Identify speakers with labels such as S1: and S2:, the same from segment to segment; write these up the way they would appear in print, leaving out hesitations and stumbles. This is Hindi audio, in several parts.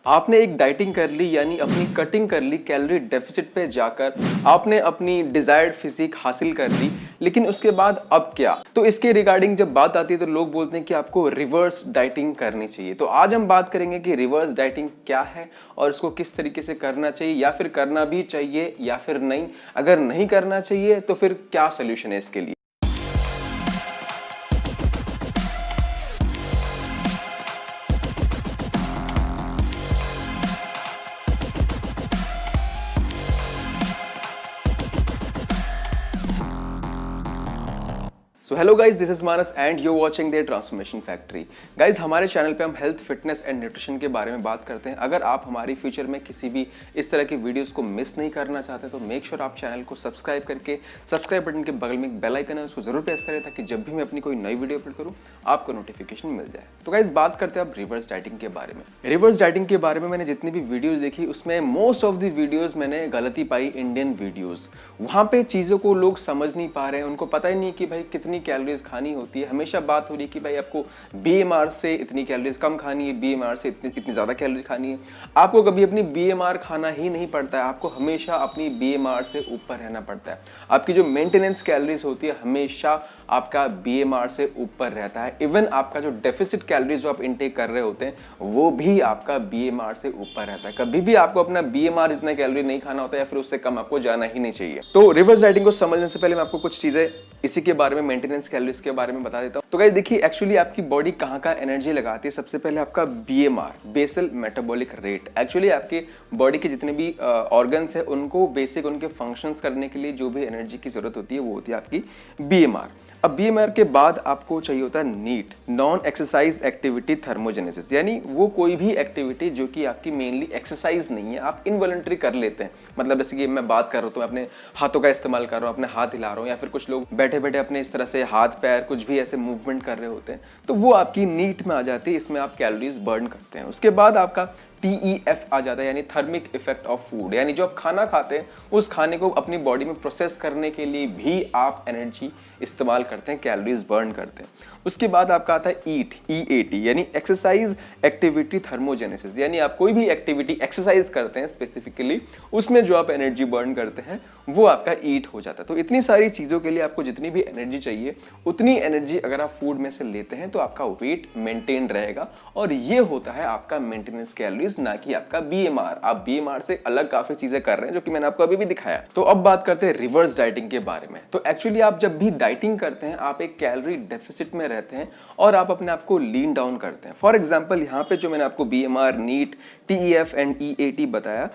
S1: आपने एक डाइटिंग कर ली यानी अपनी कटिंग कर ली, कैलोरी डेफिसिट पे जाकर आपने अपनी डिजायर्ड फिजिक हासिल कर ली, लेकिन उसके बाद अब क्या? तो इसके रिगार्डिंग जब बात आती है तो लोग बोलते हैं कि आपको रिवर्स डाइटिंग करनी चाहिए। तो आज हम बात करेंगे कि रिवर्स डाइटिंग क्या है और इसको किस तरीके से करना चाहिए, या फिर करना भी चाहिए या फिर नहीं। अगर नहीं करना चाहिए तो फिर क्या सोल्यूशन है इसके लिए। So hello guys, this is Manas and you watching the transformation factory. Guys, हमारे चैनल पे हम हेल्थ, फिटनेस एंड न्यूट्रिशन के बारे में बात करते हैं। अगर आप हमारी फ्यूचर में किसी भी इस तरह की वीडियोस को मिस नहीं करना चाहते तो मेक श्योर आप चैनल को सब्सक्राइब करके सब्सक्राइब बटन के बगल में एक बेल आइकन है, उसको जरूर प्रेस करें ताकि जब भी मैं अपनी कोई नई वीडियो अपलोड करूँ आपको नोटिफिकेशन मिल जाए। तो गाइज, बात करते हैं अब रिवर्स डाइटिंग के बारे में। रिवर्स डाइटिंग के बारे में मैंने जितनी भी वीडियोज देखी उसमें मोस्ट ऑफ द वीडियोज मैंने गलती पाई इंडियन वीडियोज। वहां पे चीजों को लोग समझ नहीं पा रहे हैं, उनको पता ही नहीं कि भाई कितनी कैलोरीज खानी होती है। हमेशा बात हो रही है कि भाई आपको बीएमआर से इतनी कैलोरीज कम खानी है, बीएमआर से इतनी ज्यादा कैलोरी खानी है। आपको कभी अपनी बीएमआर खाना ही नहीं पड़ता है, आपको हमेशा अपनी बीएमआर से ऊपर रहना पड़ता है। आपकी जो मेंटेनेंस कैलोरीज होती है हमेशा आपका बीएमआर से ऊपर रहता है। इवन आपका जो डेफिसिट कैलोरीज जो आप इनटेक कर रहे होते हैं वो भी आपका बीएमआर से ऊपर रहता है। कभी भी आपको अपना बीएमआर इतना कैलोरी नहीं खाना होता है, या फिर उससे कम आपको जाना ही नहीं चाहिए। तो रिवर्स डाइटिंग को समझने से पहले मैं आपको कुछ चीजें इसी के बारे में, मेंटेनेंस कैलोरीज के बारे में बता देता हूं। तो गाइस देखिए, एक्चुअली आपकी बॉडी कहां का एनर्जी लगाती है। सबसे पहले आपका BMR, basal metabolic rate. Actually आपके बॉडी के जितने भी ऑर्गन्स है उनको बेसिक उनके फंक्शंस करने के लिए जो भी एनर्जी की जरूरत होती है वो होती है आपकी बीएमआर। अब बीएमआर के बाद आपको चाहिए होता है NEAT, non exercise activity thermogenesis, यानी वो कोई भी एक्टिविटी जो कि आपकी मेनली एक्सरसाइज नहीं है, आप इनवॉलंटरी कर लेते हैं। मतलब जैसे कि मैं बात कर रहा हूँ तो मैं अपने हाथों का इस्तेमाल कर रहा हूँ, अपने हाथ हिला रहा हूँ, या फिर कुछ लोग बैठे बैठे अपने इस तरह से हाथ पैर कुछ भी ऐसे मूवमेंट कर रहे होते हैं, तो वो आपकी नीट में आ जाती है। इसमें आप कैलोरीज बर्न करते हैं। उसके बाद आपका TEF आ जाता है, यानी थर्मिक इफेक्ट ऑफ फूड, यानी जो आप खाना खाते हैं उस खाने को अपनी बॉडी में प्रोसेस करने के लिए भी आप एनर्जी इस्तेमाल करते हैं, कैलोरीज बर्न करते हैं। उसके बाद आपका आता है ईट, EAT, यानी एक्सरसाइज एक्टिविटी थर्मोजेनेसिस, यानी आप कोई भी एक्टिविटी एक्सरसाइज करते हैं स्पेसिफिकली उसमें जो आप एनर्जी बर्न करते हैं वो आपका ईट हो जाता है। तो इतनी सारी चीजों के लिए आपको जितनी भी एनर्जी चाहिए उतनी एनर्जी अगर आप फूड में से लेते हैं तो आपका वेट मेंटेन रहेगा, और ये होता है आपका मेंटेनेंस कैलोरीज, ना कि आपका बीएमआर। आप बीएमआर से अलग काफी चीजें कर रहे हैं जो कि मैंने आपको अभी भी दिखाया। तो अब बात करते हैं रिवर्स डाइटिंग के बारे में। तो एक्चुअली आप जब भी डाइटिंग करते हैं आप एक कैलोरी डेफिसिट में रहते हैं और आप अपने आप को लीन डाउन करते हैं। फॉर एग्जांपल यहाँ पे जो मैंने आपको BMR, NEAT, TEF and EAT बताया,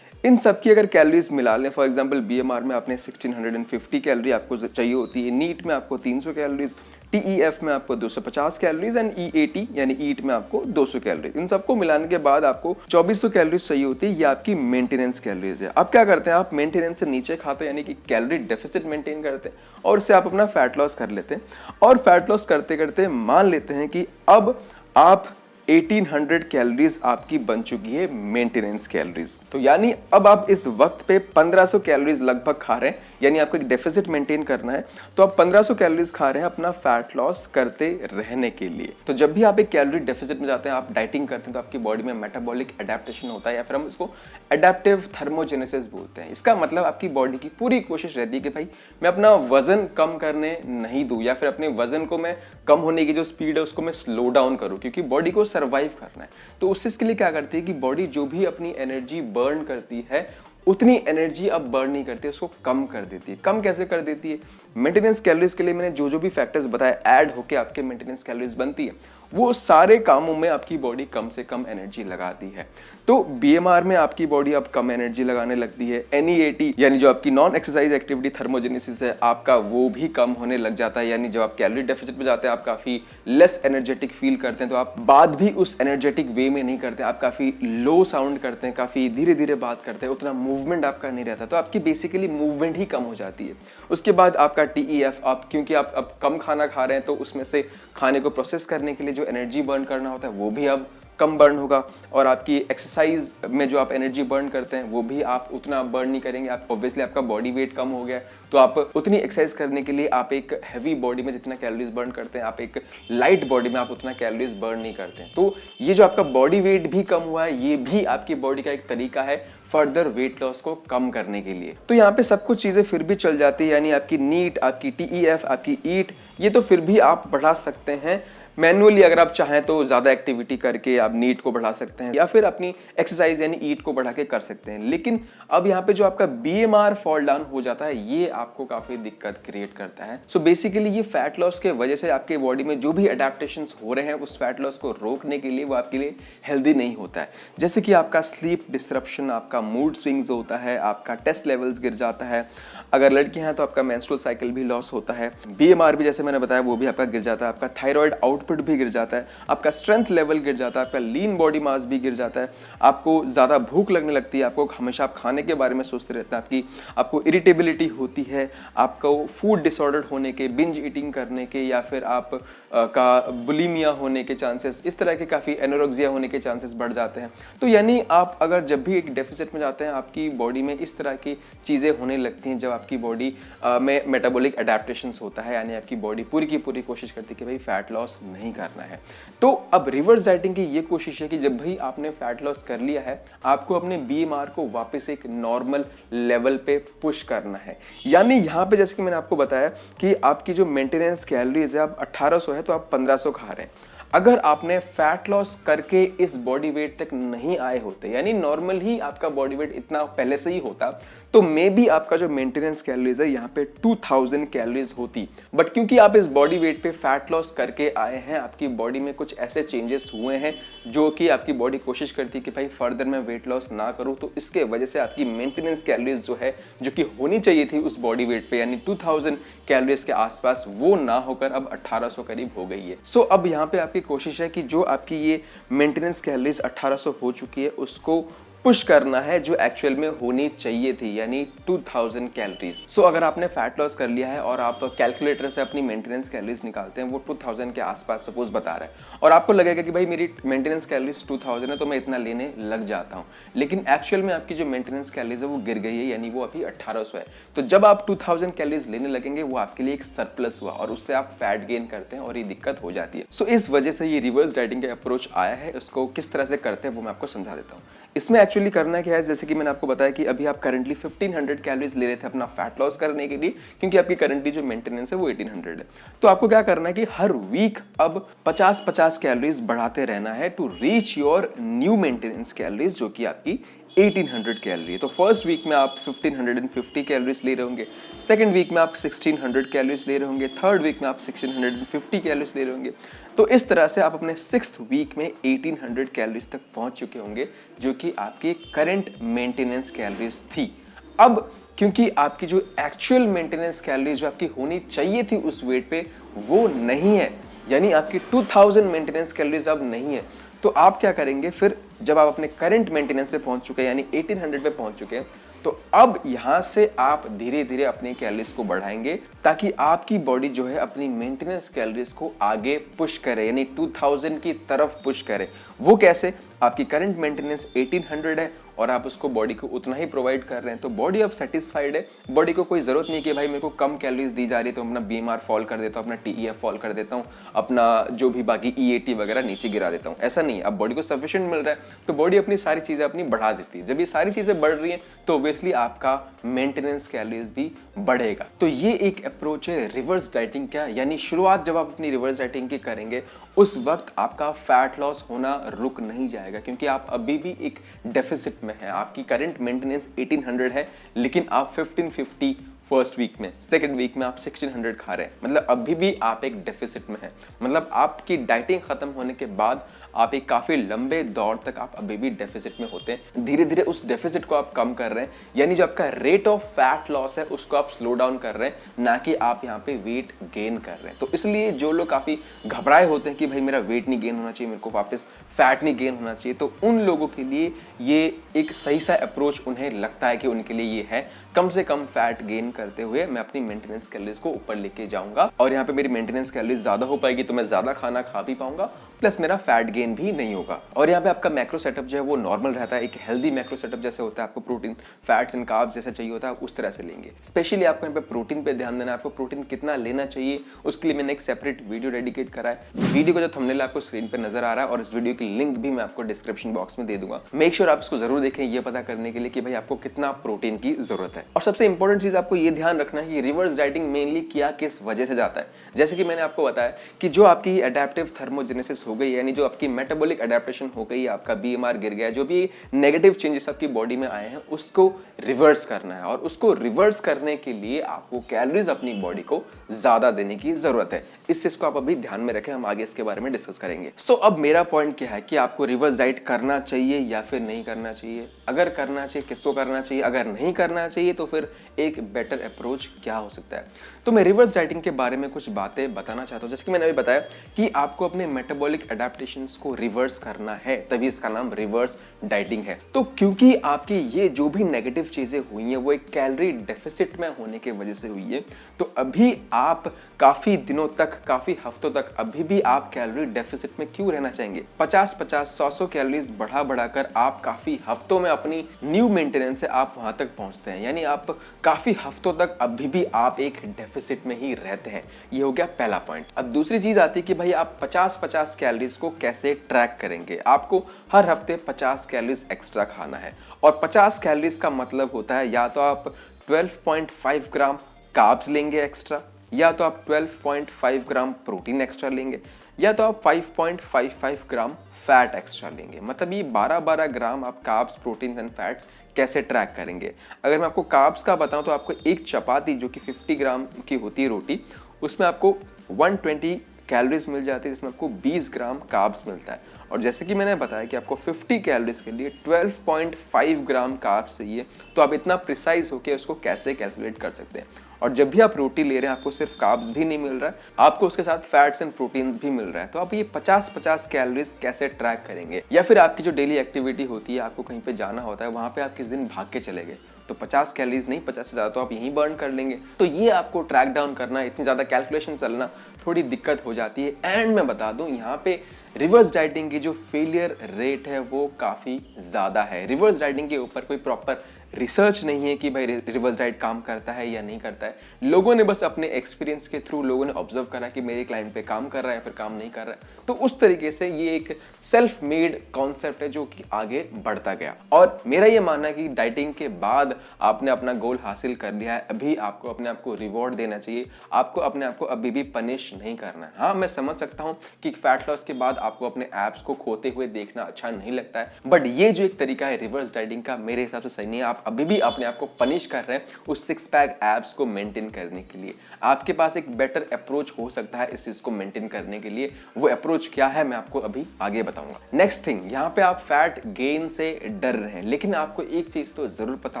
S1: इन सब की अगर कैलोरीज मिला लें, फॉर एग्जांपल बीएमआर में आपने 1650 कैलोरी आपको चाहिए होती है, नीट में आपको 300 कैलोरीज, TEF में आपको 250 कैलोरीज एंड EAT यानी ईट में आपको 200 कैलोरीज। इन सबको मिलाने के बाद आपको 2400 कैलोरीज चाहिए होती है। ये आपकी मेंटेनेंस कैलोरीज है। अब क्या करते हैं, आप मेंटेनेंस से नीचे खाते हैं, यानी कि कैलोरी डेफिसिट मेंटेन करते हैं और उससे आप अपना फैट लॉस कर लेते हैं। और फैट लॉस करते करते मान लेते हैं कि अब आप 1800 कैलोरीज आपकी बन चुकी है मेंटेनेंस कैलोरीज। तो यानी अब आप इस वक्त पे 1500 कैलोरीज लगभग खा रहे हैं, यानी आपको एक डेफिसिट मेंटेन करना है तो आप 1500 कैलोरीज खा रहे हैं अपना फैट लॉस करते रहने के लिए। तो जब भी आप एक कैलोरी डेफिसिट में जाते हैं, आप डाइटिंग करते हैं, तो आपकी बॉडी में मेटाबॉलिक एडेप्टेशन होता है, या फिर हम इसको एडेप्टिव थर्मोजेनेसिस बोलते हैं। इसका मतलब आपकी बॉडी की पूरी कोशिश रहती है कि भाई मैं अपना वजन कम करने नहीं दूं, या फिर अपने वजन को मैं कम होने की जो स्पीड है उसको मैं स्लो डाउन करूं, क्योंकि बॉडी को सर्वाइव करना है। तो उससे इसके लिए क्या करती है कि बॉडी जो भी अपनी एनर्जी बर्न करती है उतनी एनर्जी अब बर्न नहीं करती, उसको कम कर देती है। कम कैसे कर देती है? मेंटेनेंस कैलोरीज के लिए मैंने जो जो भी फैक्टर्स बताए ऐड होके आपके मेंटेनेंस कैलोरीज बनती है, वो सारे कामों में आपकी बॉडी कम से कम एनर्जी लगाती है। तो बीएमआर में आपकी बॉडी अब कम एनर्जी लगाने लगती है। NEAT यानी जो आपकी नॉन एक्सरसाइज एक्टिविटी थर्मोजेनेसिस है, आपका वो भी कम होने लग जाता है, यानी जब आप कैलोरी डेफिसिट में जाते हैं आप काफी लेस एनर्जेटिक फील करते हैं, तो आप बात भी उस एनर्जेटिक वे में नहीं करते, आप काफी लो साउंड करते हैं, काफी धीरे धीरे बात करते हैं, उतना मूवमेंट आपका नहीं रहता, तो आपकी बेसिकली मूवमेंट ही कम हो जाती है। उसके बाद आपका TEF, आप क्योंकि आप अब कम खाना खा रहे हैं तो उसमें से खाने को प्रोसेस करने के लिए जो एनर्जी बर्न करना होता है वो भी अब कम बर्न होगा, और आपकी एक्सरसाइज में जो आप एनर्जी बर्न करते हैं वो भी आप उतना बर्न नहीं करेंगे। आप ऑब्वियसली आपका बॉडी वेट कम हो गया है, तो आप उतनी एक्सरसाइज करने के लिए आप एक हैवी बॉडी में जितना कैलोरीज बर्न करते हैं, आप एक लाइट बॉडी में आप उतना कैलोरीज बर्न नहीं करते हैं। तो ये जो आपका बॉडी वेट भी कम हुआ है, ये भी आपकी बॉडी का एक तरीका है फर्दर वेट लॉस को कम करने के लिए। तो यहाँ पे सब कुछ चीजें फिर भी चल जाती है, यानी आपकी नीट, आपकी टीईएफ, आपकी ईट, ये तो फिर भी आप बढ़ा सकते हैं मैनुअली। अगर आप चाहें तो ज़्यादा एक्टिविटी करके आप नीट को बढ़ा सकते हैं, या फिर अपनी एक्सरसाइज यानी ईट को बढ़ा के कर सकते हैं। लेकिन अब यहाँ पे जो आपका बीएमआर फॉल डाउन हो जाता है, ये आपको काफ़ी दिक्कत क्रिएट करता है। सो बेसिकली ये फैट लॉस के वजह से आपके बॉडी में जो भी अडेप्टेशंस हो रहे हैं उस फैट लॉस को रोकने के लिए, वो आपके लिए हेल्दी नहीं होता है। जैसे कि आपका स्लीप डिसरप्शन, आपका मूड स्विंग्स होता है, आपका टेस्ट लेवल्स गिर जाता है, अगर लड़के हैं तो आपका मेंस्ट्रुअल साइकिल भी लॉस होता है, बीएमआर भी जैसे मैंने बताया वो भी आपका गिर जाता है, आपका थायराइड आउटपुट भी गिर जाता है, आपका स्ट्रेंथ लेवल गिर जाता है, आपका लीन बॉडी मास भी गिर जाता है, आपको ज़्यादा भूख लगने लगती है, आपको हमेशा आप खाने के बारे में सोचते रहते हैं, आपको इरिटेबिलिटी होती है, आपको फूड डिसऑर्डर होने के, बिंज ईटिंग करने के, या फिर आप का बुलिमिया होने के चांसेस, इस तरह के काफ़ी एनोरेक्सिया होने के चांसेस बढ़ जाते हैं। तो यानी आप अगर जब भी एक डेफिसिट में जाते हैं, आपकी बॉडी में इस तरह की चीज़ें होने लगती हैं, जब आपकी बॉडी में मेटाबॉलिक अडेप्टेशंस होता है, यानी आपकी बॉडी पूरी की पूरी कोशिश करती है कि भाई फैट लॉस नहीं करना है। तो अब रिवर्स डाइटिंग की ये कोशिश है कि जब भी आपने फैट लॉस कर लिया है, आपको अपने बीएमआर को वापस एक नॉर्मल लेवल पे पुश करना है। यानी यहाँ पे जैसे कि मैंने आपको बताया कि आपकी जो मेंटेनेंस कैलोरीज है, आप 1800 है तो आप 1500 खा रहे हैं। अगर आपने फैट लॉस करके इस बॉडी वेट तक नहीं आए होते, यानी नॉर्मल ही आपका बॉडी वेट इतना पहले से ही होता, तो मे बी आपका जो मेंटेनेंस कैलोरीज है यहाँ पे 2000 कैलोरीज होती। बट क्योंकि आप इस बॉडी वेट पे फैट लॉस करके आए हैं, आपकी बॉडी में कुछ ऐसे चेंजेस हुए हैं जो कि आपकी बॉडी कोशिश करती है कि भाई फर्दर मैं वेट लॉस ना करूँ, तो इसके वजह से आपकी मेंटेनेंस कैलोरीज जो है, जो कि होनी चाहिए थी उस बॉडी वेट पे, यानी 2000 कैलोरीज के आसपास, वो ना होकर अब 1800 करीब हो गई है। सो अब यहाँ पे आपकी कोशिश है कि जो आपकी ये मेंटेनेंस कैलोरीज 1800 हो चुकी है, उसको पुश करना है जो एक्चुअल में होनी चाहिए थी, यानी 2000 कैलोरीज। सो अगर आपने फैट लॉस कर लिया है और आप कैलकुलेटर से अपनी मेंटेनेंस कैलोरीज निकालते हैं, वो 2000 के आसपास सपोज बता रहा है, और आपको लगेगा कि भाई मेरी मेंटेनेंस कैलोरीज 2000 है तो मैं इतना लेने लग जाता हूँ, लेकिन एक्चुअल में आपकी जो मेंटेनेंस कैलोरीज है वो गिर गई है, यानी वो अभी 1800 है। तो जब आप 2000 कैलोरीज लेने लगेंगे, वो आपके लिए एक सरप्लस हुआ और उससे आप फैट गेन करते हैं और ये दिक्कत हो जाती है। सो इस वजह से ये रिवर्स डाइटिंग का अप्रोच आया है। इसको किस तरह से करते हैं वो मैं आपको समझा देता हूँ। इसमें एक्चुअली करना क्या है, जैसे कि मैंने आपको बताया कि अभी आप करंटली 1500 कैलोरीज ले रहे थे अपना फैट लॉस करने के लिए, क्योंकि आपकी करंटली जो मेंटेनेंस है वो 1800 है। तो आपको क्या करना है कि हर वीक अब 50-50 कैलोरीज बढ़ाते रहना है to reach your new maintenance calories, जो कि आपकी 1800 कैलोरी है। तो फर्स्ट वीक में आप 1550 कैलोरीज ले रहे होंगे, सेकंड वीक में आप 1600 कैलोरीज ले रहे होंगे, थर्ड वीक में आप 1650 कैलोरीज ले रहे होंगे। तो इस तरह से आप अपने 6th वीक में 1800 कैलोरीज तक पहुंच चुके होंगे, जो कि आपकी करंट मेंटेनेंस कैलोरीज थी। अब क्योंकि आपकी जो एक्चुअल मेंटेनेंस कैलोरीज जो आपकी होनी चाहिए थी उस वेट पे, वो नहीं है, यानी आपकी 2000 मेंटेनेंस कैलोरीज अब नहीं है, तो आप क्या करेंगे फिर, जब आप अपने करंट मेंटेनेंस पे पहुंच चुके हैं, यानी 1800 पे पहुंच चुके हैं, तो अब यहां से आप धीरे धीरे अपनी कैलोरीज को बढ़ाएंगे ताकि आपकी बॉडी जो है अपनी मेंटेनेंस कैलोरीज को आगे पुश करे, यानी 2000 की तरफ पुश करे। वो कैसे, आपकी करंट मेंटेनेंस 1800 है और आप उसको बॉडी को उतना ही प्रोवाइड कर रहे हैं, तो बॉडी अब सेटिस्फाइड है। बॉडी को कोई जरूरत नहीं कि भाई मेरे को कम कैलोरीज दी जा रही है तो अपना बीएमआर फॉल कर देता हूँ, अपना टीईएफ फॉल कर देता हूँ, अपना जो भी बाकी ईएटी वगैरह नीचे गिरा देता हूँ। ऐसा नहीं है, अब बॉडी को सफिशिएंट मिल रहा है तो बॉडी अपनी सारी चीजें अपनी बढ़ा देती है। जब ये सारी चीजें बढ़ रही हैं तो ऑब्वियसली आपका मेंटेनेंस कैलोरीज भी बढ़ेगा। तो ये एक अप्रोच है रिवर्स डाइटिंग का, यानी शुरुआत जब आप अपनी रिवर्स डाइटिंग की करेंगे उस वक्त आपका फैट लॉस होना रुक नहीं जाएगा, क्योंकि आप अभी भी एक डेफिसिट में हैं। आपकी करंट मेंटेनेंस 1800 है, लेकिन आप 1550 फर्स्ट वीक में, सेकंड वीक में आप 1600 खा रहे हैं, मतलब अभी भी आप एक डेफिसिट में हैं। मतलब आपकी डाइटिंग खत्म होने के बाद आप एक काफी लंबे दौर तक आप अभी भी डेफिसिट में होते हैं। धीरे धीरे उस डेफिसिट को आप कम कर रहे हैं, यानी जो आपका रेट ऑफ फैट लॉस है उसको आप स्लो डाउन कर रहे हैं, ना कि आप यहाँ पे वेट गेन कर रहे हैं। तो इसलिए जो लोग काफी घबराए होते हैं कि भाई मेरा वेट नहीं गेन होना चाहिए, मेरे को वापस फैट नहीं गेन होना चाहिए, तो उन लोगों के लिए ये एक सही सा अप्रोच उन्हें लगता है कि उनके लिए ये है, कम से कम फैट गेन करते हुए मैं अपनी मेंटेनेंस कैलोरीज को ऊपर लेके जाऊंगा और यहाँ पे मेरी मेंटेनेंस कैलोरीज ज्यादा हो पाएगी तो मैं ज्यादा खाना खा भी पाऊंगा, प्लस मेरा फैट गेन भी नहीं होगा। और यहाँ पे आपका मैक्रो सेटअप जो है वो नॉर्मल रहता है, एक हेल्दी मैक्रो सेटअप जैसे होता है, आपको प्रोटीन फैट्स एंड कार्ब्स जैसा चाहिए होता है उस तरह से लेंगे। स्पेशली आपको यहाँ पे प्रोटीन पे ध्यान देना है, आपको प्रोटीन कितना लेना चाहिए उसके लिए मैंने एक सेपरेट वीडियो डेडिकेट करा है। वीडियो का जो थंबनेल आपको स्क्रीन पर नजर आ रहा है और इस वीडियो की लिंक भी मैं आपको डिस्क्रिप्शन बॉक्स में दे दूंगा। मेक श्योर आप इसको जरूर देखें ये पता करने के लिए कि भाई आपको कितना प्रोटीन की जरूरत है। और सबसे इंपॉर्टेंट चीज आपको ये ध्यान रखना है कि रिवर्स डाइटिंग मेनली किया किस वजह से जाता है। जैसे कि मैंने आपको बताया कि जो आपकी एडेप्टिव थर्मोजेनेसिस हो गई, यानी जो आपकी मेटाबॉलिक एडेप्टेशन हो गई, आपका बीएमआर गिर गया, जो भी नेगेटिव चेंजेस आपकी बॉडी में आए हैं उसको रिवर्स करना है। और उसको रिवर्स करने के लिए आपको कैलोरीज अपनी बॉडी को ज्यादा देने की जरूरत है। इस चीज को आप अभी ध्यान में रखें, हम आगे इसके बारे में डिस्कस करेंगे। सो अब मेरा पॉइंट क्या है कि आपको रिवर्स डाइट करना चाहिए या फिर नहीं करना चाहिए। अगर करना चाहिए किसको करना चाहिए, अगर नहीं करना चाहिए तो फिर एक बेटर अप्रोच क्या हो सकता है। तो मैं रिवर्स डाइटिंग के बारे में कुछ बातें बताना चाहता हूं। जैसे कि मैंने अभी बताया कि आपको अपने मेटाबॉलिक एडेप्टेशंस को रिवर्स करना है, तभी इसका नाम रिवर्स डाइटिंग है। तो क्योंकि आपकी ये जो भी नेगेटिव चीजें हुई हैं वो एक कैलोरी डेफिसिट में होने की वजह से हुई है, तो अभी आप काफी दिनों तक, काफी हफ्तों तक अभी भी आप कैलोरी डेफिसिट में क्यों रहना चाहेंगे। 50-50, 100 कैलोरीज बढ़ाकर आप काफी हफ्तों में अपनी न्यू मेंटेनेंस से आप वहां तक पहुंचते हैं, यानी आप काफी हफ्तों तक अभी भी आप एक डेफिसिट में ही रहते हैं। ये हो गया पहला पॉइंट। अब दूसरी चीज आती है कि भाई आप 50-50 कैलोरीज को कैसे ट्रैक करेंगे। आपको हर हफ्ते 50 कैलोरीज एक्स्ट्रा खाना है और 50 कैलोरीज का मतलब होता है या तो आप 12.5 ग्राम कार्ब्स लेंगे एक्स्ट्रा, या तो आप 12.5 ग्राम प्रोटीन एक्स्ट्रा लेंगे, या तो आप 5.55 ग्राम फैट एक्स्ट्रा लेंगे। मतलब ये 12-12 ग्राम आप कार्ब्स, प्रोटीन एंड फैट्स कैसे ट्रैक करेंगे। अगर मैं आपको कार्ब्स का बताऊं तो आपको एक चपाती जो कि 50 ग्राम की होती है रोटी, उसमें आपको 120 कैलोरीज मिल जाती है, जिसमें आपको 20 ग्राम कार्ब्स मिलता है। और जैसे कि मैंने बताया कि आपको 50 कैलोरीज के लिए 12.5 ग्राम कार्ब्स चाहिए, तो आप इतना प्रिसाइज होकर उसको कैसे कैलकुलेट कर सकते हैं। और जब भी आप रोटी ले रहे हैं आपको सिर्फ कार्ब्स भी नहीं मिल रहा है, आपको उसके साथ फैट्स एंड प्रोटीन्स भी मिल रहा है। तो आप ये 50-50 कैलोरीज कैसे ट्रैक करेंगे। या फिर आपकी जो डेली एक्टिविटी होती है, आपको कहीं पे जाना होता है, वहां पे आप किस दिन भाग के चले गए, तो 50 कैलोरीज नहीं 50 से ज्यादा तो आप यहीं बर्न कर लेंगे। तो ये आपको ट्रैक डाउन करना, इतनी ज्यादा कैलकुलेशन चलना थोड़ी दिक्कत हो जाती है। एंड मैं बता दूं यहाँ पे रिवर्स डाइटिंग की जो फेलियर रेट है वो काफी ज्यादा है। रिवर्स डाइटिंग के ऊपर कोई प्रॉपर रिसर्च नहीं है कि भाई रिवर्स डाइट काम करता है या नहीं करता है। लोगों ने बस अपने एक्सपीरियंस के थ्रू लोगों ने ऑब्जर्व करा कि मेरे क्लाइंट पे काम कर रहा है फिर काम नहीं कर रहा है, तो उस तरीके से ये एक सेल्फ मेड कॉन्सेप्ट है जो कि आगे बढ़ता गया। और मेरा ये मानना है कि डाइटिंग के बाद आपने अपना गोल हासिल कर लिया है, अभी आपको अपने आप को रिवॉर्ड देना चाहिए, आपको अपने आप को अभी भी पनिश नहीं करना है। हाँ, मैं समझ सकता हूँ कि फैट लॉस के बाद आपको अपने एब्स को खोते हुए देखना अच्छा नहीं लगता है, बट ये जो एक तरीका है रिवर्स डाइटिंग का, मेरे हिसाब से सही नहीं है। आप अभी भी अपने आप को पनिश कर रहे हैं उस 6 पैक एब्स को मेंटेन करने के लिए। आपके पास एक बेटर अप्रोच हो सकता है इस चीज को मेंटेन करने के लिए। वो अप्रोच क्या है मैं आपको अभी आगे बताऊंगा। नेक्स्ट थिंग, यहाँ पे आप फैट गेन से डर रहे हैं, लेकिन आपको एक चीज तो जरूर पता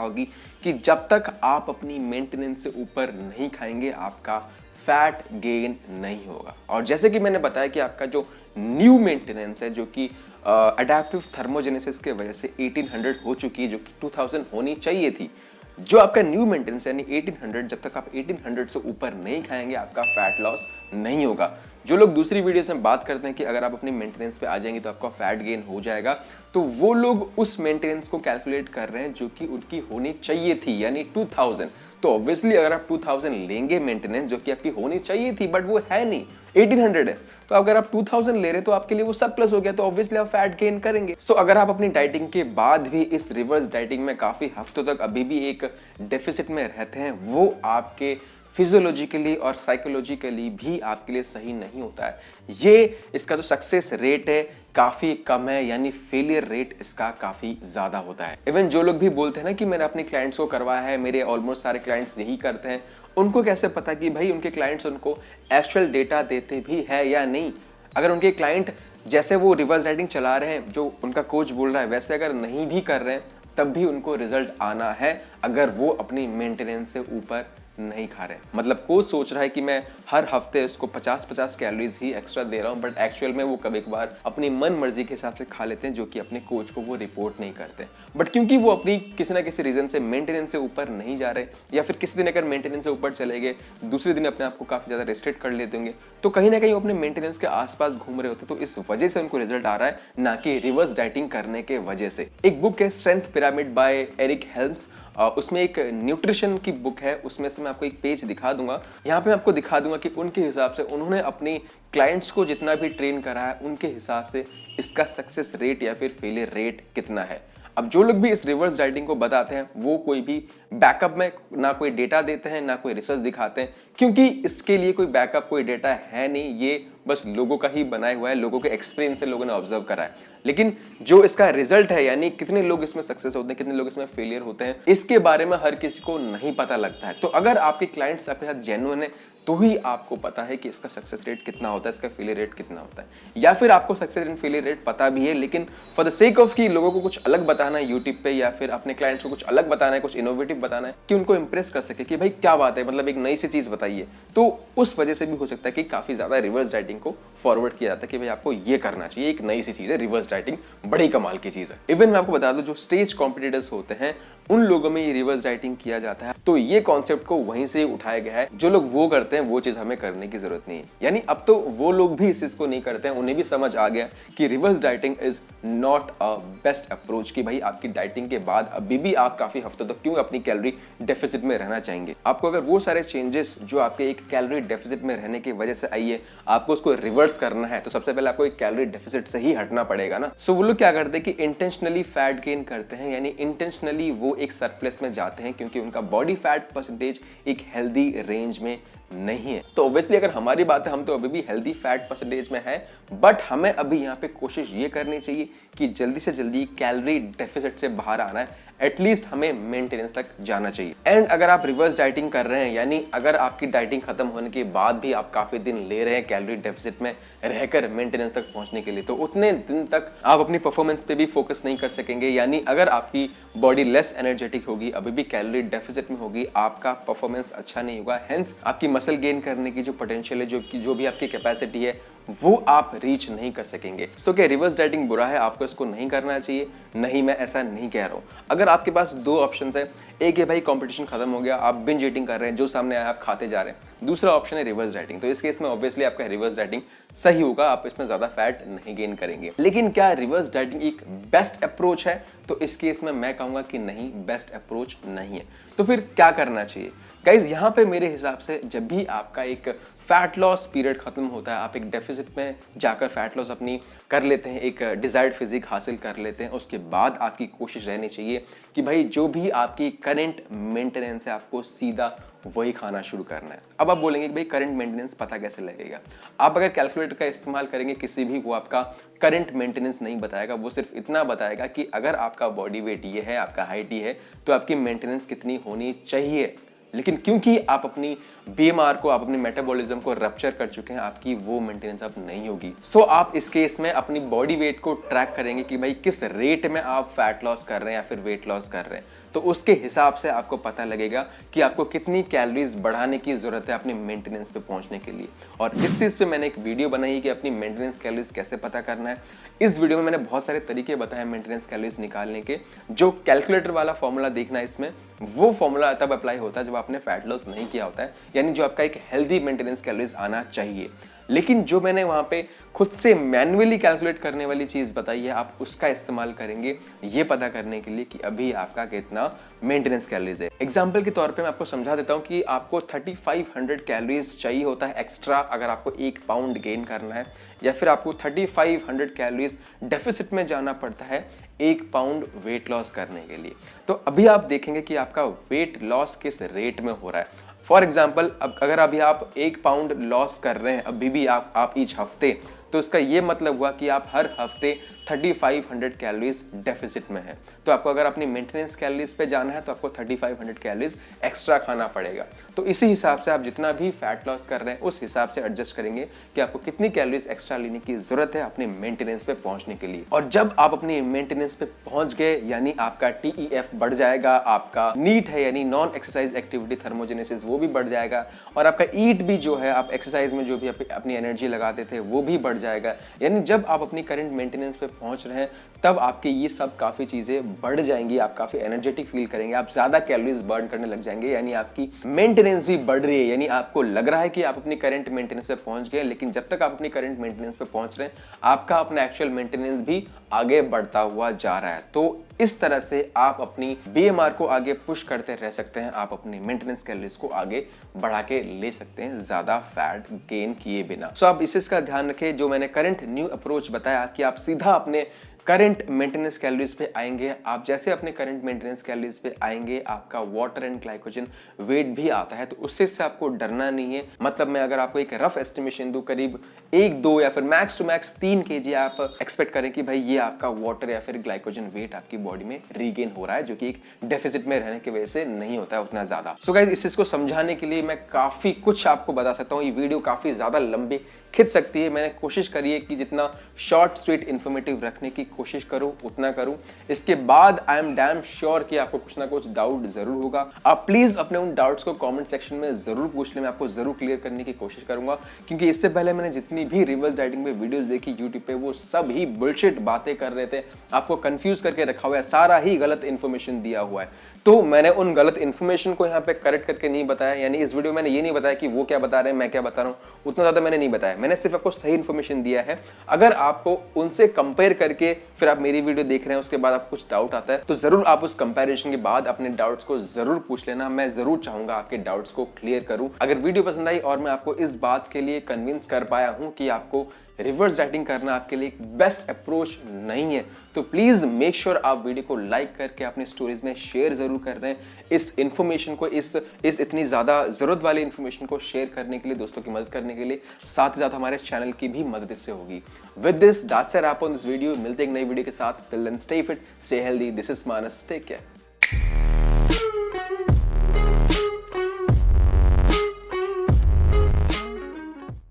S1: होगी कि जब तक आप अपनी मेंटेनेंस से ऊपर नहीं खाएंगे आपका फैट गेन नहीं होगा। और जैसे कि मैंने बताया कि आपका जो न्यू मेंटेनेंस है जो कि अडैप्टिव थर्मोजेनेसिस के वजह से 1800 हो चुकी है, जो कि 2000 होनी चाहिए थी। जो आपका न्यू मेंटेनेंस यानी 1800, जब तक आप 1800 से ऊपर नहीं खाएंगे आपका फैट लॉस नहीं होगा। जो लोग दूसरी वीडियोस में बात करते हैं कि अगर आप अपनी मेंटेनेंस पे आ जाएंगे तो आपका फैट गेन हो जाएगा, तो वो लोग उस मेंटेनेंस को कैलकुलेट कर रहे हैं जो कि उनकी होनी चाहिए थी, यानी 2000। तो ऑब्वियसली अगर आप 2000 लेंगे मेंटेनेंस जो कि आपकी होनी चाहिए थी, बट वो है नहीं, 1800 है, तो अगर आप 2000 ले रहे तो आपके लिए वो सब प्लस हो गया, तो ऑब्वियसली आप फैट गेन करेंगे। सो अगर आप अपनी डाइटिंग के बाद भी इस रिवर्स डाइटिंग में काफी हफ्तों तक अभी भी एक डेफिसिट में रहते हैं, वो आपके फिजियोलॉजिकली और साइकोलॉजिकली भी आपके लिए सही नहीं होता है। ये इसका जो सक्सेस रेट है काफी कम है, यानी फेलियर रेट इसका काफी ज्यादा होता है। इवन जो लोग भी बोलते हैं ना कि मैंने अपने क्लाइंट्स को करवाया है, मेरे ऑलमोस्ट सारे क्लाइंट्स यही करते हैं, उनको कैसे पता कि भाई उनके क्लाइंट्स उनको एक्चुअल डेटा देते भी है या नहीं। अगर उनके क्लाइंट जैसे वो रिवर्स डाइटिंग चला रहे हैं, जो उनका कोच बोल रहा है, वैसे अगर नहीं भी कर रहे हैं, तब भी उनको रिजल्ट आना है अगर वो अपनी मेंटेनेंस से ऊपर नहीं खा रहे हैं। मतलब कोच सोच रहा है कि मैं हर हफ्ते उसको 50-50 कैलोरीज ही एक्स्ट्रा दे रहा हूं, बट एक्चुअल में वो कभी कभार अपनी मन मर्जी के हिसाब से खा लेते हैं, जो कि अपने कोच को वो रिपोर्ट नहीं करते। बट क्योंकि वो अपनी किसी ना किसी रीजन से मेंटेनेंस से ऊपर नहीं जा रहे, या फिर किसी दिन अगर मेंटेनेंस से ऊपर चले गए, दूसरे दिन अपने आप को काफी ज्यादा रेस्ट्रिक्ट कर लेते होंगे, तो कहीं ना कहीं वो अपने मेंटेनेंस के आसपास घूम रहे होते, तो इस वजह से उनको रिजल्ट आ रहा है, ना कि रिवर्स डाइटिंग करने के वजह से। एक बुक है strength pyramid by Eric Helms, उसमें एक न्यूट्रिशन की बुक है, उसमें से मैं आपको एक पेज दिखा दूंगा। यहाँ पे मैं आपको दिखा दूंगा कि उनके हिसाब से उन्होंने अपनी क्लाइंट्स को जितना भी ट्रेन करा है, उनके हिसाब से इसका सक्सेस रेट या फिर फेलियर रेट कितना है। अब जो लोग भी इस रिवर्स डाइटिंग को बताते हैं, वो कोई भी बैकअप में ना कोई डेटा देते हैं, ना कोई रिसर्च दिखाते हैं, क्योंकि इसके लिए कोई बैकअप, कोई डेटा है नहीं। ये बस लोगों का ही बनाया हुआ है, लोगों के एक्सपीरियंस से लोगों ने ऑब्जर्व करा है। लेकिन जो इसका रिजल्ट है, यानी कितने लोग इसमें सक्सेस होते हैं, कितने लोग इसमें फेलियर होते हैं, इसके बारे में हर किसी को नहीं पता लगता है। तो अगर आपके क्लाइंट्स आपके साथ जेन्युइन है, तो ही आपको पता है कि इसका सक्सेस रेट कितना होता है, इसका फेलियर रेट कितना होता है। या फिर आपको सक्सेस एंड फेलियर रेट पता भी है, लेकिन फॉर द सेक ऑफ कि लोगों को कुछ अलग बताना है यूट्यूब पे, या फिर अपने क्लाइंट्स को कुछ अलग बताना है, कुछ इनोवेटिव बताना है, कि उनको इंप्रेस कर सके कि भाई क्या बात है, मतलब एक नई सी चीज बताइए, तो उस वजह से भी हो सकता है कि काफी ज्यादा रिवर्स डाइटिंग को फॉरवर्ड किया जाता है कि भाई आपको ये करना चाहिए, एक नई सी चीज है रिवर्स डाइटिंग, बड़ी कमाल की चीज है। इवन मैं आपको बता दूं, जो स्टेज कॉम्पिटिटर्स होते हैं, उन लोगों में ये रिवर्स डाइटिंग किया जाता है। तो ये कॉन्सेप्ट को वहीं से उठाया गया है। जो लोग वो करते हैं, वो चीज हमें करने की जरूरत नहीं है। यानी अब तो वो लोग भी इस चीज को नहीं करते हैं, उन्हें भी समझ आ गया कि reverse dieting is not a best approach, कि भाई आपकी डाइटिंग के बाद अभी भी आप काफी हफ्तों तक क्यों अपनी कैलोरी डेफिसिट में रहना चाहेंगे। आपको अगर वो सारे चेंजेस जो आपके एक कैलोरी डेफिसिट में रहने की वजह से आई है, आपको उसको रिवर्स करना है, तो सबसे पहले आपको एक कैलोरी डेफिसिट से ही हटना पड़ेगा ना। सो वो लोग क्या करते हैं कि इंटेंशनली फैट गेन करते हैं, यानी इंटेंशनली वो एक सरप्लस में जाते हैं, क्योंकि उनका बॉडी फैट परसेंटेज एक हेल्दी रेंज में नहीं है। तो ऑब्वियसली अगर हमारी बात है, हम तो अभी भी हेल्दी फैट परसेंटेज में है, बट हमें अभी यहाँ पे कोशिश ये करनी चाहिए कि जल्दी से जल्दी कैलोरी डेफिसिट से बाहर आना है, एटलीस्ट हमें मेंटेनेंस तक जाना चाहिए। एंड अगर आप रिवर्स डाइटिंग कर रहे हैं, यानी अगर आपकी डाइटिंग खत्म होने के बाद भी आप काफी दिन ले रहे हैं कैलोरी डेफिसिट में रहकर मेंटेनेंस तक पहुंचने के लिए, तो उतने दिन तक आप अपनी परफॉर्मेंस पे भी फोकस नहीं कर सकेंगे। यानी अगर आपकी बॉडी लेस एनर्जेटिक होगी, अभी भी कैलोरी डेफिसिट में होगी, आपका परफॉर्मेंस अच्छा नहीं होगा, हेंस आपकी मसल गेन करने की जो पोटेंशियल है, जो भी आपकी कैपेसिटी है, वो आप रीच नहीं कर सकेंगे। सो क्या रिवर्स डाइटिंग बुरा है, आपको इसको नहीं करना चाहिए? नहीं, मैं ऐसा नहीं कह रहा हूं। अगर आपके पास दो ऑप्शंस है, एक है भाई कंपटीशन खत्म हो गया, आप बिंज ईटिंग कर रहे हैं, जो सामने आया आप खाते जा रहे हैं। दूसरा ऑप्शन है रिवर्स डाइटिंग। तो इस केस में ऑब्वियसली आपका रिवर्स डाइटिंग सही होगा, आप इसमें ज्यादा फैट नहीं गेन करेंगे। लेकिन क्या रिवर्स डाइटिंग एक बेस्ट अप्रोच है? तो इस केस में मैं कहूंगा कि नहीं, बेस्ट अप्रोच नहीं है। तो फिर क्या करना चाहिए? गाइज यहाँ पे मेरे हिसाब से जब भी आपका एक फैट लॉस पीरियड खत्म होता है, आप एक डेफिसिट में जाकर फैट लॉस अपनी कर लेते हैं, एक डिजायर्ड फिजिक हासिल कर लेते हैं, उसके बाद आपकी कोशिश रहनी चाहिए कि भाई जो भी आपकी करंट मेंटेनेंस है, आपको सीधा वही खाना शुरू करना है। अब आप बोलेंगे कि भाई करंट मेंटेनेंस पता कैसे लगेगा? आप अगर कैलकुलेटर का इस्तेमाल करेंगे किसी भी, वो आपका करंट मेंटेनेंस नहीं बताएगा, वो सिर्फ इतना बताएगा कि अगर आपका बॉडी वेट ये है, आपका हाइट ये है, तो आपकी मेंटेनेंस कितनी होनी चाहिए। लेकिन क्योंकि आप अपनी बीएमआर को, आप अपनी मेटाबॉलिज्म को रप्चर कर चुके हैं, आपकी वो मेंटेनेंस अब नहीं होगी। सो आप इस केस में अपनी बॉडी वेट को ट्रैक करेंगे कि भाई किस रेट में आप फैट लॉस कर रहे हैं या फिर वेट लॉस कर रहे हैं, तो उसके हिसाब से आपको पता लगेगा कि आपको कितनी कैलोरीज बढ़ाने की जरूरत है अपनी मेंटेनेंस पे पहुंचने के लिए। और इस चीज पे मैंने एक वीडियो बनाई है कि अपनी मेंटेनेंस कैलोरीज कैसे पता करना है। इस वीडियो में मैंने बहुत सारे तरीके बताए मेंटेनेंस कैलोरीज निकालने के। जो कैलकुलेटर वाला फॉर्मूला देखना है इसमें, वो फॉर्मूला तब अप्लाई होता है जब आपने फैट लॉस नहीं किया होता है, यानी जो आपका एक हेल्दी मेंटेनेंस कैलोरीज आना चाहिए। लेकिन जो मैंने वहां पे खुद से मैन्युअली कैलकुलेट करने वाली चीज बताई है, आप उसका इस्तेमाल करेंगे ये पता करने के लिए कि अभी आपका कितना मेंटेनेंस कैलोरीज है। एग्जांपल के तौर पे मैं आपको समझा देता हूं कि आपको 3500 कैलोरीज चाहिए होता है एक्स्ट्रा अगर आपको 1 पाउंड गेन करना है, या फिर आपको 3500 कैलोरीज डेफिसिट में जाना पड़ता है 1 पाउंड वेट लॉस करने के लिए। तो अभी आप देखेंगे कि आपका वेट लॉस किस रेट में हो रहा है। फॉर एग्जाम्पल, अगर अभी आप 1 पाउंड लॉस कर रहे हैं अभी भी आप ईच हफ्ते, तो इसका ये मतलब हुआ कि आप हर हफ्ते 3500 कैलोरीज डेफिसिट में है। तो आपको अगर अपनी मेंटेनेंस कैलोरीज पे जाना है तो आपको 3500 कैलोरीज एक्स्ट्रा खाना पड़ेगा। तो इसी हिसाब से आप जितना भी फैट लॉस कर रहे हैं उस हिसाब से एडजस्ट करेंगे कि आपको कितनी कैलोरीज एक्स्ट्रा लेने की जरूरत है अपने मेंटेनेंस पे पहुंचने के लिए। और जब आप अपनी मेंटेनेंस पे पहुंच गए यानी आपका TEF बढ़ जाएगा, आपका नीट है यानी नॉन एक्सरसाइज एक्टिविटी थर्मोजेनेसिस वो भी बढ़ जाएगा, और आपका ईट भी जो है आप एक्सरसाइज में जो भी अपनी एनर्जी लगाते थे वो भी बढ़ जाएगा। यानी जब आप अपनी करंट मेंटेनेंस पे पहुंच रहे हैं तब आपके ये सब काफी चीजें बढ़ जाएंगी, आप काफी एनर्जेटिक फील करेंगे, आप ज्यादा कैलोरीज बर्न करने लग जाएंगे, यानी आपकी मेंटेनेंस भी बढ़ रही है। यानी आपको लग रहा है कि आप अपनी करंट मेंटेनेंस पे पहुंच गए, लेकिन जब तक आप अपनी करंट मेंटेनेंस पे पहुंच रहे हैं आपका अपना एक्चुअल मेंटेनेंस भी आगे बढ़ता हुआ जा रहा है। तो इस तरह से आप अपनी BMR को आगे पुश करते रह सकते हैं, आप अपनी मेंटेनेंस कैलोरीज को आगे बढ़ा के ले सकते हैं ज्यादा फैट गेन किए बिना। सो आप इसका ध्यान रखें, जो मैंने करंट न्यू अप्रोच बताया कि आप सीधा अपने करंट मेंटेनेंस कैलोरीज पे आएंगे। आप जैसे अपने करंट मेंटेनेंस कैलोरीज पे आएंगे आपका वाटर एंड ग्लाइकोजन वेट भी आता है, तो उससे आपको डरना नहीं है। मतलब मैं अगर आपको एक रफ एस्टिमेशन दूं, करीब 1-2 या फिर मैक्स टू मैक्स 3 kg आप एक्सपेक्ट करें कि भाई ये आपका वाटर या फिर ग्लाइकोजन वेट आपकी बॉडी में रीगेन हो रहा है, जो कि एक डेफिसिट में रहने की वजह से नहीं होता है उतना ज्यादा। सो गाइस, इस चीज को समझाने के लिए मैं काफी कुछ आपको बता सकता हूँ। ये वीडियो काफी ज्यादा लंबी खिंच सकती है, मैंने कोशिश करी है कि जितना शॉर्ट स्वीट इन्फॉर्मेटिव रखने की कोशिश करूं उतना करूं। इसके बाद आई एम डैम श्योर कि आपको कुछ ना कुछ डाउट जरूर होगा। आप प्लीज अपने उन डाउट्स को कमेंट सेक्शन में जरूर पूछ लें, मैं आपको जरूर क्लियर करने की कोशिश करूंगा। क्योंकि इससे पहले मैंने जितनी भी रिवर्स डाइटिंग पे वीडियोस देखी यूट्यूब पे, वो सब ही बुलशिट बातें कर रहे थे, आपको कंफ्यूज करके रखा हुआ है, सारा ही गलत इन्फॉर्मेशन दिया हुआ है। तो मैंने उन गलत इन्फॉर्मेशन को यहाँ पे करेक्ट करके नहीं बताया, यानी इस वीडियो में मैंने ये नहीं बताया कि वो क्या बता रहे हैं मैं क्या बता रहा हूँ, उतना ज्यादा मैंने नहीं बताया। मैंने सिर्फ आपको सही इन्फॉर्मेशन दिया है। अगर आपको उनसे कंपेयर करके फिर आप मेरी वीडियो देख रहे हैं, उसके बाद आपको कुछ डाउट आता है, तो जरूर आप उस कंपैरिजन के बाद अपने डाउट्स को जरूर पूछ लेना। मैं जरूर चाहूंगा आपके डाउट्स को क्लियर करूं। अगर वीडियो पसंद आई और मैं आपको इस बात के लिए कन्विंस कर पाया हूं कि आपको रिवर्स डाइटिंग करना आपके लिए एक बेस्ट अप्रोच नहीं है, तो प्लीज मेक श्योर आप वीडियो को लाइक करके अपने स्टोरीज में शेयर जरूर कर रहे हैं। इस इंफॉर्मेशन को, इस इतनी ज्यादा जरूरत वाली इंफॉर्मेशन को शेयर करने के लिए, दोस्तों की मदद करने के लिए, साथ ही साथ हमारे चैनल की भी मदद इससे होगी। With this that's a wrap on this video. मिलते हैं एक नई वीडियो के साथ। Till then stay fit, stay healthy. This is Manas, take care.